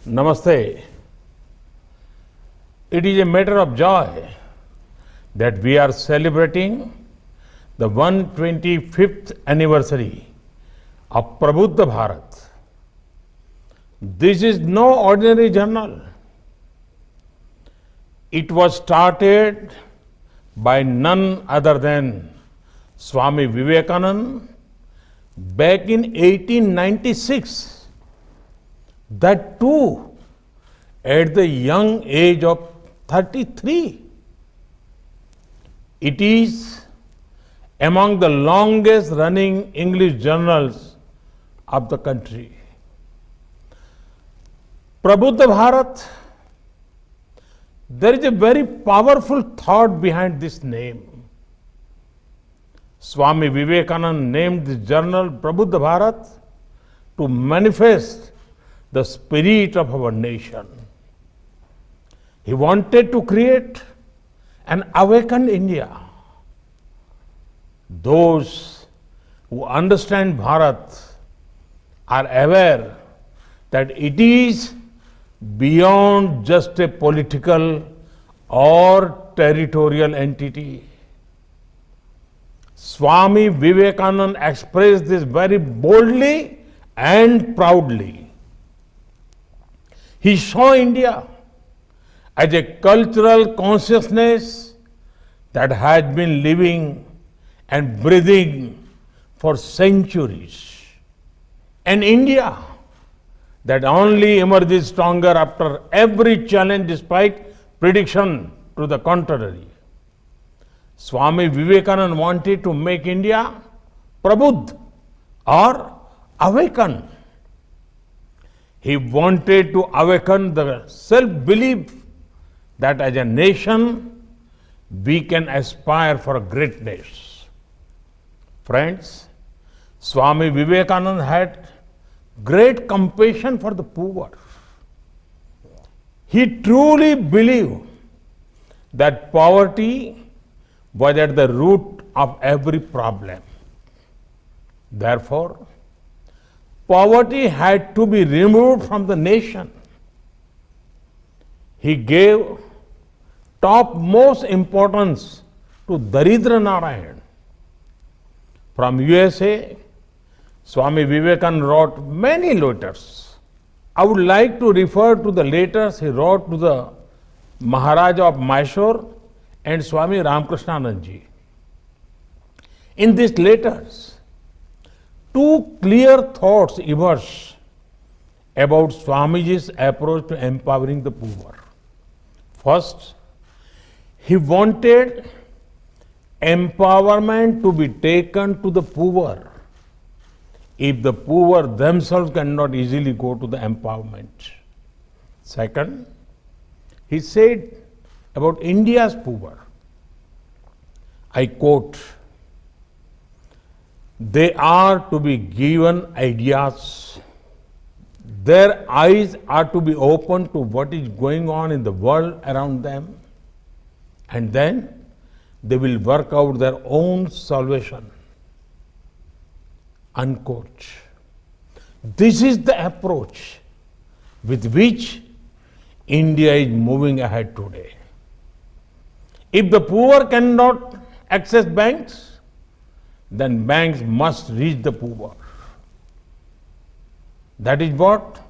Namaste. It is a matter of joy that we are celebrating the 125th anniversary of Prabuddha Bharat. This is no ordinary journal. It was started by none other than Swami Vivekananda back in 1896. That too at the young age of 33. It is among the longest running English journals of the country. Prabuddha Bharat, there is a very powerful thought behind this name. Swami Vivekananda named this journal Prabuddha Bharat to manifest the spirit of our nation. He wanted to create an awakened India. Those who understand Bharat are aware that it is beyond just a political or territorial entity. Swami Vivekananda expressed this very boldly and proudly. He saw India as a cultural consciousness that had been living and breathing for centuries. An India that only emerges stronger after every challenge despite prediction to the contrary. Swami Vivekananda wanted to make India prabudh or awaken. He wanted to awaken the self-belief that as a nation we can aspire for greatness. Friends, Swami Vivekananda had great compassion for the poor. He truly believed that poverty was at the root of every problem. Therefore, poverty had to be removed from the nation. He gave topmost importance to Daridra Narayan. From USA, Swami Vivekananda wrote many letters. I would like to refer to the letters he wrote to the Maharaja of Mysore and Swami Ramakrishnanand. In these letters, two clear thoughts emerge about Swamiji's approach to empowering the poor. First, he wanted empowerment to be taken to the poor if the poor themselves cannot easily go to the empowerment. Second, he said about India's poor, I quote, they are to be given ideas. Their eyes are to be opened to what is going on in the world around them. And then they will work out their own salvation. Unquote. This is the approach with which India is moving ahead today. If the poor cannot access banks, then banks must reach the poor. That is what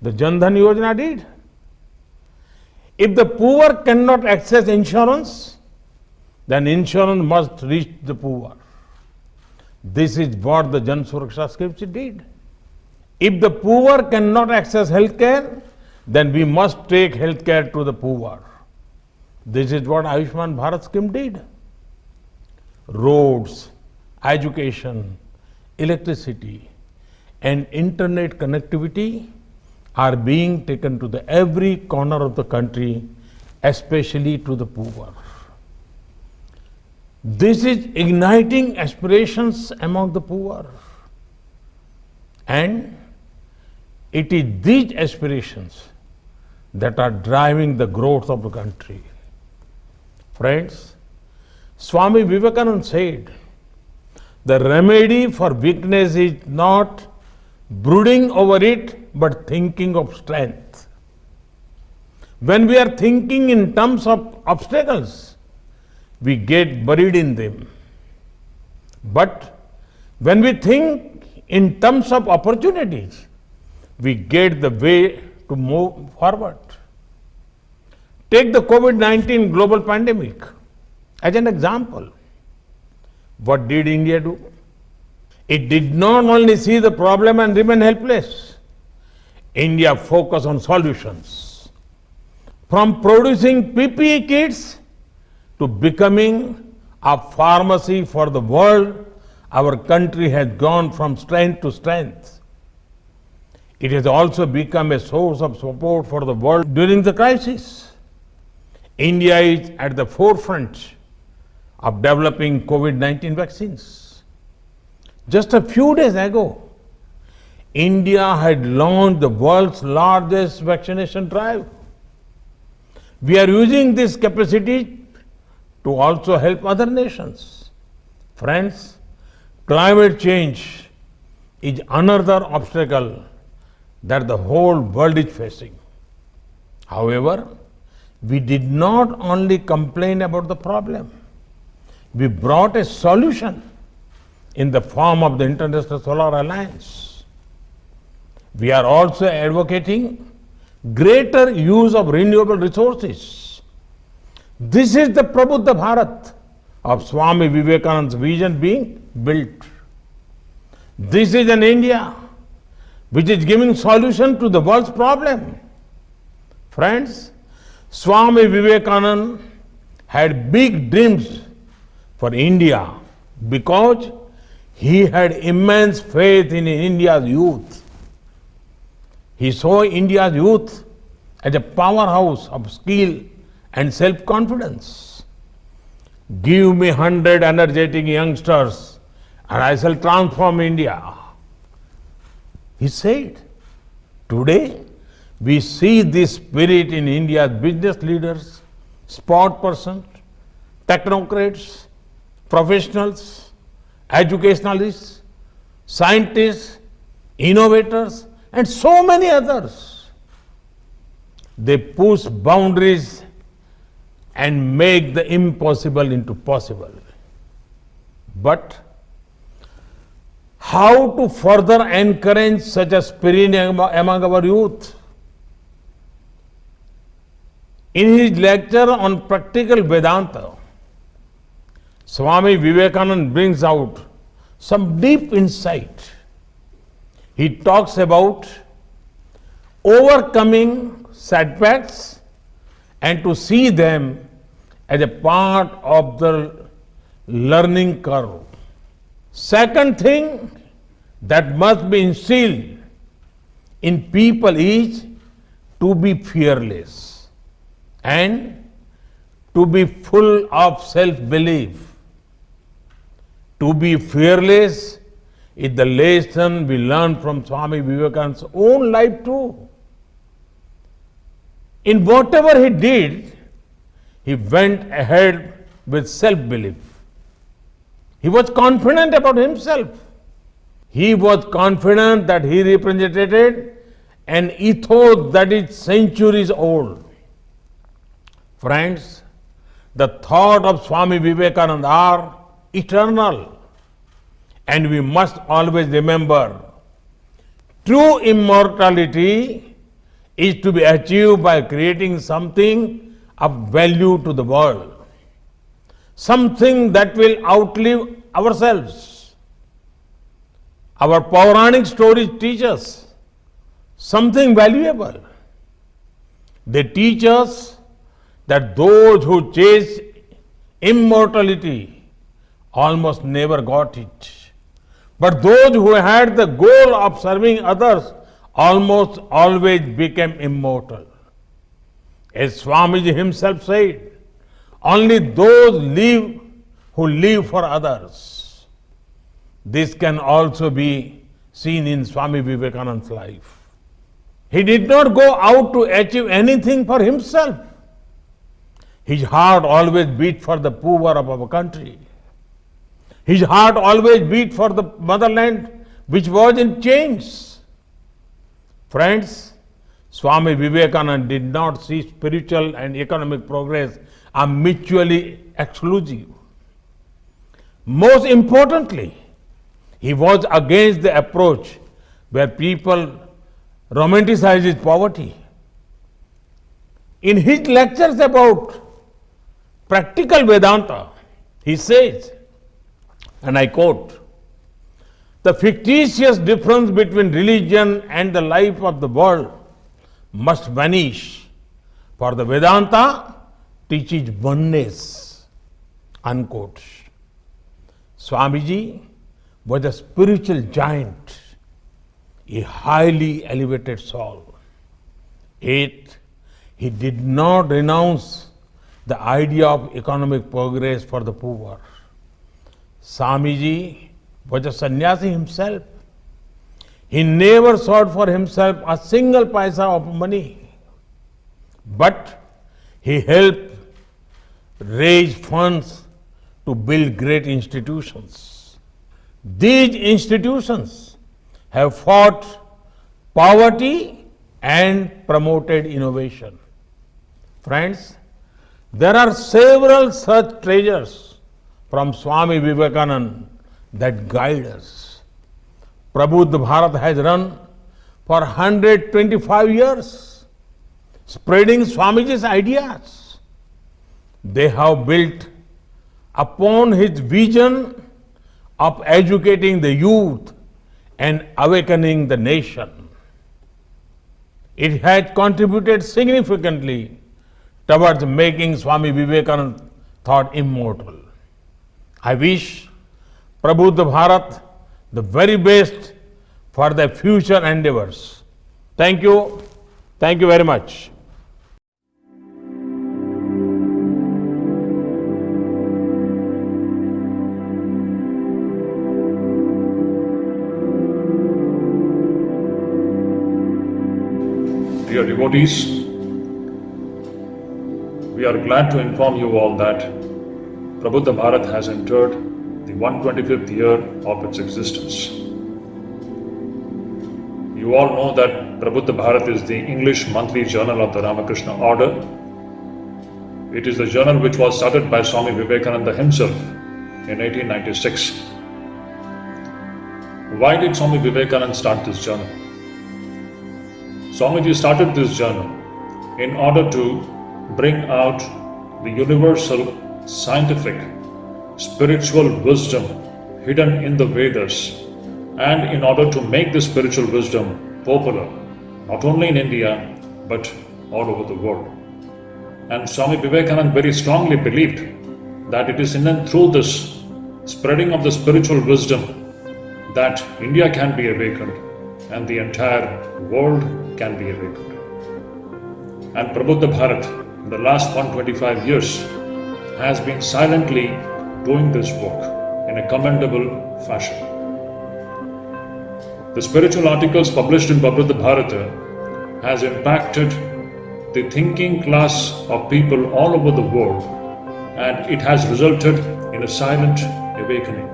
the Jan Dhan Yojana did. If the poor cannot access insurance, then insurance must reach the poor. This is what the Jan Suraksha Scheme did. If the poor cannot access healthcare, then we must take healthcare to the poor. This is what Ayushman Bharat scheme did. Roads, education, electricity, and internet connectivity are being taken to the every corner of the country, especially to the poor. This is igniting aspirations among the poor. And it is these aspirations that are driving the growth of the country. Friends, Swami Vivekananda said, the remedy for weakness is not brooding over it, but thinking of strength. When we are thinking in terms of obstacles, we get buried in them. But when we think in terms of opportunities, we get the way to move forward. Take the COVID-19 global pandemic as an example. What did India do? It did not only see the problem and remain helpless. India focused on solutions. From producing PPE kits to becoming a pharmacy for the world, our country has gone from strength to strength. It has also become a source of support for the world during the crisis. India is at the forefront of developing COVID-19 vaccines. Just a few days ago, India had launched the world's largest vaccination drive. We are using this capacity to also help other nations. Friends, climate change is another obstacle that the whole world is facing. However, we did not only complain about the problem, we brought a solution in the form of the International Solar Alliance. We are also advocating greater use of renewable resources. This is the Prabuddha Bharat of Swami Vivekananda's vision being built. This is an India which is giving solution to the world's problem. Friends, Swami Vivekananda had big dreams for India because he had immense faith in India's youth. He saw India's youth as a powerhouse of skill and self-confidence. Give me 100 energetic youngsters and I shall transform India. He said, today we see this spirit in India's business leaders, sport persons, technocrats, professionals, educationalists, scientists, innovators, and so many others. They push boundaries and make the impossible into possible. But how to further encourage such a spirit among our youth? In his lecture on practical Vedanta, Swami Vivekananda brings out some deep insight. He talks about overcoming setbacks and to see them as a part of the learning curve. Second thing that must be instilled in people is to be fearless and to be full of self-belief. To be fearless is the lesson we learn from Swami Vivekananda's own life too. In whatever he did, he went ahead with self-belief. He was confident about himself. He was confident that he represented an ethos that is centuries old. Friends, the thought of Swami Vivekananda are eternal. And we must always remember, true immortality is to be achieved by creating something of value to the world. Something that will outlive ourselves. Our Puranic stories teach us something valuable. They teach us that those who chase immortality almost never got it. But those who had the goal of serving others almost always became immortal. As Swamiji himself said, only those live who live for others. This can also be seen in Swami Vivekananda's life. He did not go out to achieve anything for himself. His heart always beat for the poor of our country. His heart always beat for the motherland which was in chains. Friends, Swami Vivekananda did not see spiritual and economic progress are mutually exclusive. Most importantly, he was against the approach where people romanticize poverty. In his lectures about practical Vedanta, he says, and I quote, "The fictitious difference between religion and the life of the world must vanish, for the Vedanta teaches oneness." Unquote. Swamiji was a spiritual giant, a highly elevated soul. Yet, he did not renounce the idea of economic progress for the poor. Swamiji was a sannyasi himself. He never sought for himself a single paisa of money, but he helped raise funds to build great institutions. These institutions have fought poverty and promoted innovation. Friends, there are several such treasures from Swami Vivekananda that guide us. Prabuddha Bharat has run for 125 years, spreading Swamiji's ideas. They have built upon his vision of educating the youth and awakening the nation. It has contributed significantly towards making Swami Vivekananda thought immortal. I wish Prabuddha Bharat the very best for their future endeavors. Thank you. Thank you very much. Dear devotees, we are glad to inform you all that Prabuddha Bharat has entered the 125th year of its existence. You all know that Prabuddha Bharat is the English monthly journal of the Ramakrishna Order. It is the journal which was started by Swami Vivekananda himself in 1896. Why did Swami Vivekananda start this journal? Swamiji started this journal in order to bring out the universal scientific spiritual wisdom hidden in the Vedas, and in order to make this spiritual wisdom popular not only in India but all over the world. And Swami Vivekananda very strongly believed that it is in and through this spreading of the spiritual wisdom that India can be awakened and the entire world can be awakened. And Prabuddha Bharat in the last 125 years has been silently doing this work in a commendable fashion. The spiritual articles published in Prabuddha Bharata has impacted the thinking class of people all over the world, and it has resulted in a silent awakening.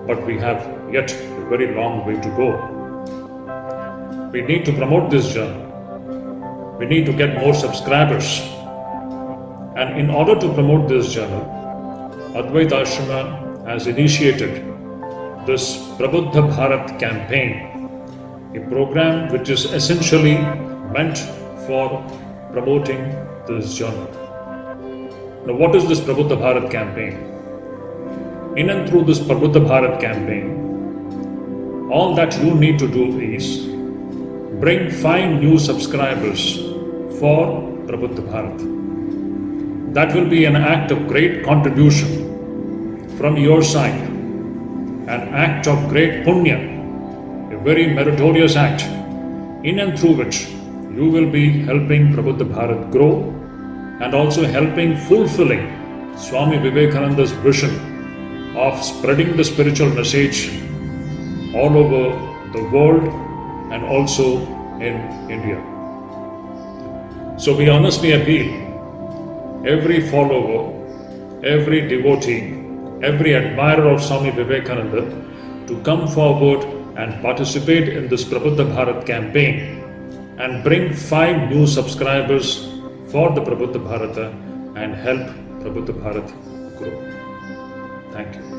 But we have yet a very long way to go. We need to promote this journal. We need to get more subscribers. And in order to promote this journal, Advaita Ashrama has initiated this Prabuddha Bharat campaign, a program which is essentially meant for promoting this journal. Now, what is this Prabuddha Bharat campaign? In and through this Prabuddha Bharat campaign, all that you need to do is bring 5 new subscribers for Prabuddha Bharat. That will be an act of great contribution from your side, an act of great punya, a very meritorious act, in and through which you will be helping Prabuddha Bharat grow and also helping fulfilling Swami Vivekananda's vision of spreading the spiritual message all over the world and also in India. So we honestly appeal every follower, every devotee, every admirer of Swami Vivekananda to come forward and participate in this Prabuddha Bharat campaign and bring 5 new subscribers for the Prabuddha Bharata and help Prabuddha Bharat grow. Thank you.